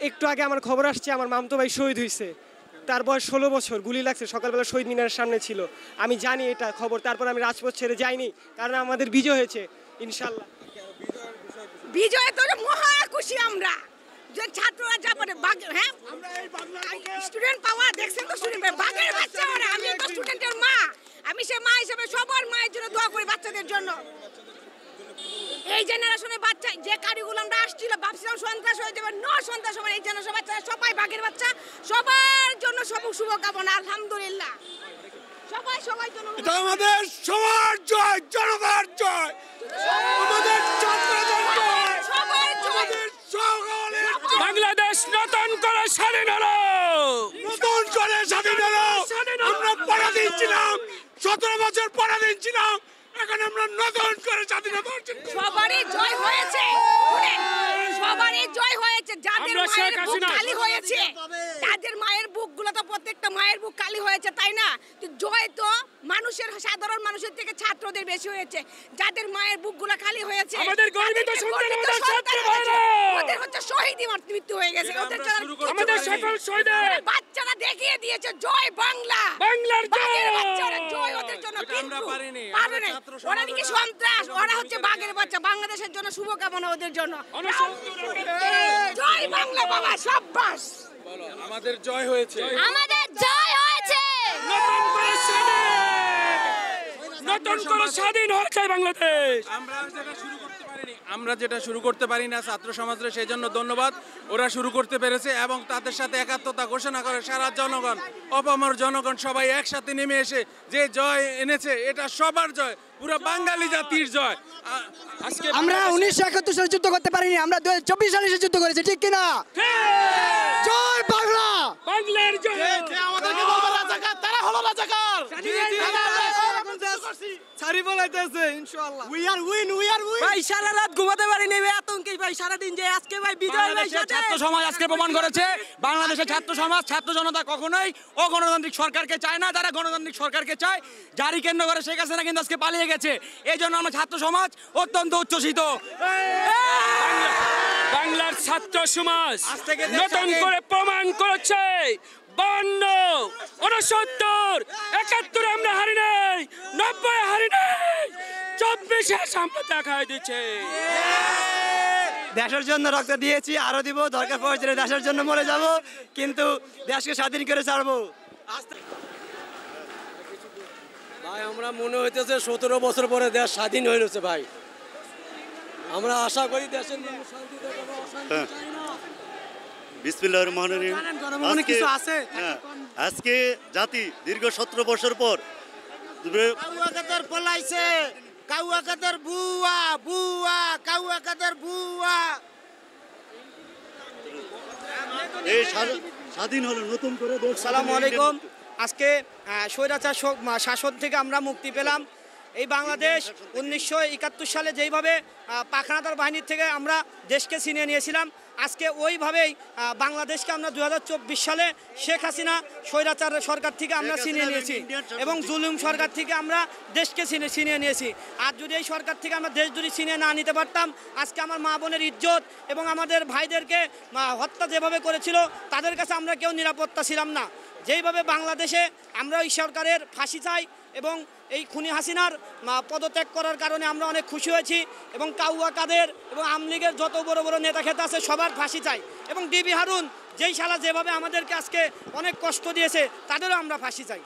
একটু আগে আমার খবর আসছে আমার মামতো ভাই শহীদ হয়েছে। তার বয়স 16 বছর, গুলি লাগছে, সকালবেলা শহীদ মিনারের সামনে ছিল। আমি জানি এটা খবর, তারপর আমি রাজপথ ছেড়ে যাইনি, কারণ আমাদের বিজয় হয়েছে ইনশাল্লাহ। বিজয় তো মহা খুশি আমরা, যে ছাত্ররা যা পারে হ্যাঁ স্টুডেন্ট পাওয়া দেখছেন তো, স্টুডেন্ট বাগের বাচ্চা ওরা। আমি তো স্টুডেন্টের মা, আমি সে মা হিসেবে সবার মায়ের জন্য দোয়া করি বাচ্চাদের জন্য। এই জেনারেশনের বাচ্চা যে কারিগুলো আমরা আসছিল ভাবছিলাম সন্ত্রাস হয়ে যাবে, সন্ত্রাস হবে। এই জেনারেশনের বাচ্চা সবাই বাগের বাচ্চা, সবার জন্য শুভকামনা। আলহামদুলিল্লাহ সবাই সবার জন্য। এটা আমাদের সবার জয়, জনতার জয়, আমাদের ছাত্রদের জয়, সবার জয়। বাংলাদেশ নতুন করে স্বাধীন হলো, নতুন করে স্বাধীন হলো। আমরা পরাধীন ছিলাম, 17 বছর পরাধীন ছিলাম, এখন আমরা নতুন করে স্বাধীনতা অর্জন করছি। সবারই জয় হয়েছে, সবারই জয় হয়েছে। যাদের মায়ের বুক খালি হয়েছে, তাদের মায়ের বুকগুলো তো প্রত্যেকটা মায়ের বুক খালি হয়েছে, তাই না? তো জয় তো মানুষের, সাধারণ মানুষের থেকে ছাত্রদের বেশি হয়েছে। যাদের মায়ের বুকগুলো খালি হয়েছে, আমাদের গর্বিত সন্তান, আমাদের ছাত্র ভাইরা, ওদের হচ্ছে শহীদই মৃত্যু হয়ে গেছে। আমাদের সকল শহীদের বাচ্চারা দেখিয়ে দিয়েছে জয় বাংলা, বাংলার বাগের জয়। বাচ্চারা জয় ওদের জন্য। কিন্তু পারেনি, ওরা নাকি সন্ত্রাস, ওরা হচ্ছে বাগের বাচ্চা। বাংলাদেশের জন্য শুভকামনা ওদের জন্য। জয় বাংলা বাবা, সাব্বাস। আমাদের জয় হয়েছে, আমাদের জয় হয়েছে। নতুন করে স্বাধীন হয়েছে বাংলাদেশ। আমরা যেটা শুরু করতে পারি না ছাত্র সমাজের, সেই জন্য ধন্যবাদ। ওরা শুরু করতে পেরেছে এবং তাদের সাথে একাত্মতা ঘোষণা করে সারা জনগণ, অপামর জনগণ সবাই একসাথে নেমে এসে যে জয় এনেছে, এটা সবার জয়, পুরো বাঙালি জাতির জয়। আজকে আমরা 1971 সালে যুদ্ধ করতে পারিনি, আমরা 2024 সালে এসে যুদ্ধ করেছি, ঠিক কিনা? জয় বাংলা, বাংলার জয়। আমাদেরকে বলবো রাজাকার, তারা হলো রাজাকার। ছাড়ি বলাইতেছে ইনশাআল্লাহ। We are win, we are win. ভাই সারা রাত ঘুমাতে পারিনি ভাই, আতঙ্কে ভাই সারা দিন। যে আজকে ভাই বিজয় ভাই বাংলাদেশের ছাত্র সমাজ আজকে প্রমাণ করেছে, বাংলাদেশের ছাত্র সমাজ, ছাত্র জনতা কখনোই অগণতান্ত্রিক সরকারকে চায় না, তারা গণতান্ত্রিক সরকারকে চায়। যারই কেন্দ্র করে শেখ হাসিনা কিন্তু আজকে পালিয়ে গেছে। এই জন্য আমরা ছাত্র সমাজ অত্যন্ত উচ্ছ্বসিত। বাংলার ছাত্র সমাজ নতুন করে প্রমাণ করেছে 52, 69, 71 আমরা হারি নাই, 90 হারি নাই, 24 আমরা দেখাই দিচ্ছে। দেশের জন্য রক্ত দিয়েছি, আরো দিব, দরকার পড়লে দেশের জন্য মরে যাব, কিন্তু দেশকে স্বাধীন করে ছাড়বো। ভাই আমরা মনে হইতেছে 17 বছর পরে দেশ স্বাধীন হয়েছে ভাই। আমরা আশা করি দেশের মানুষ শান্তিতে থাকবে, অশান্তি চাই না। বিসমিল্লাহির রহমানির রহিম। আজকে জাতি দীর্ঘ 17 বছর পর কাউয়াকাদের পলাইছে, কাউয়াকাদের বুয়া বুয়া, কাউয়াকাদের বুয়া। এই স্বাধীন হলো নতুন করে দেশ। আসসালামু আলাইকুম। আজকে স্বৈরাচার শাসন থেকে আমরা মুক্তি পেলাম। এই বাংলাদেশ 1971 সালে যেইভাবে পাখানাদার বাহিনীর থেকে আমরা দেশকে ছিনিয়ে নিয়েছিলাম, আজকে ওইভাবেই বাংলাদেশকে আমরা 2024 সালে শেখ হাসিনা স্বৈরাচার সরকার থেকে আমরা ছিনিয়ে নিয়েছি এবং জুলুম সরকার থেকে আমরা দেশকে ছিনিয়ে নিয়েছি। আর যদি এই সরকার থেকে আমরা দেশ যদি ছিনিয়ে না নিতে পারতাম, আজকে আমার মা বোনের ইজ্জত এবং আমাদের ভাইদেরকে হত্যা যেভাবে করেছিল, তাদের কাছে আমরা কেউ নিরাপত্তা ছিলাম না। যেইভাবে বাংলাদেশে আমরা এই সরকারের ফাঁসি চাই এবং এই খুনি হাসিনার পদত্যাগ করার কারণে আমরা অনেক খুশি হয়েছি এবং কাউয়া কাদের এবং আওয়ামী লীগের যত বড় বড় নেতা খেতে আছে সবার ফাঁসি চাই এবং ডিবি হারুন যেই শালা যেভাবে আমাদেরকে আজকে অনেক কষ্ট দিয়েছে, তাদেরও আমরা ফাঁসি চাই।